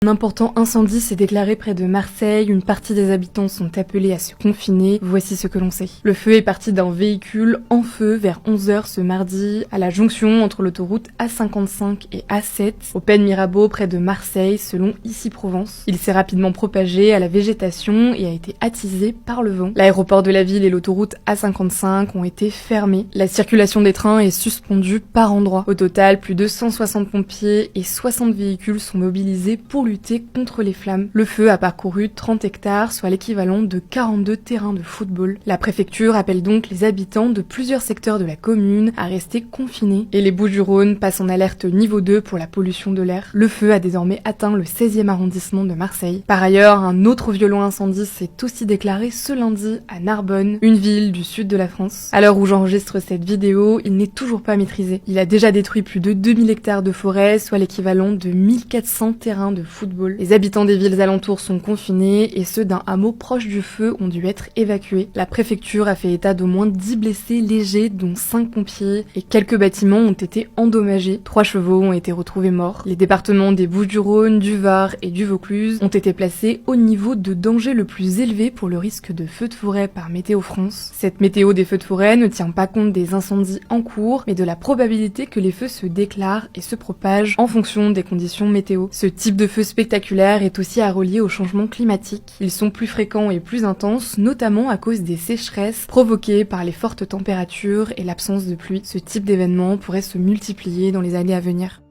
Un important incendie s'est déclaré près de Marseille, une partie des habitants sont appelés à se confiner, voici ce que l'on sait. Le feu est parti d'un véhicule en feu vers 11h ce mardi, à la jonction entre l'autoroute A55 et A7, au Pen Mirabeau près de Marseille, selon Ici Provence. Il s'est rapidement propagé à la végétation et a été attisé par le vent. L'aéroport de la ville et l'autoroute A55 ont été fermés. La circulation des trains est suspendue par endroits. Au total, plus de 160 pompiers et 60 véhicules sont mobilisés pour lutter contre les flammes. Le feu a parcouru 30 hectares, soit l'équivalent de 42 terrains de football. La préfecture appelle donc les habitants de plusieurs secteurs de la commune à rester confinés. Et les Bouches-du-Rhône passent en alerte niveau 2 pour la pollution de l'air. Le feu a désormais atteint le 16e arrondissement de Marseille. Par ailleurs, un autre violent incendie s'est aussi déclaré ce lundi à Narbonne, une ville du sud de la France. À l'heure où j'enregistre cette vidéo, il n'est toujours pas maîtrisé. Il a déjà détruit plus de 2000 hectares de forêt, soit l'équivalent de 1400 terrains de football. Les habitants des villes alentours sont confinés et ceux d'un hameau proche du feu ont dû être évacués. La préfecture a fait état d'au moins 10 blessés légers, dont 5 pompiers, et quelques bâtiments ont été endommagés. 3 chevaux ont été retrouvés morts. Les départements des Bouches-du-Rhône, du Var et du Vaucluse ont été placés au niveau de danger le plus élevé pour le risque de feux de forêt par Météo France. Cette météo des feux de forêt ne tient pas compte des incendies en cours, mais de la probabilité que les feux se déclarent et se propagent en fonction des conditions météo. Ce type de feu spectaculaire est aussi à relier au changement climatique. Ils sont plus fréquents et plus intenses, notamment à cause des sécheresses provoquées par les fortes températures et l'absence de pluie. Ce type d'événement pourrait se multiplier dans les années à venir.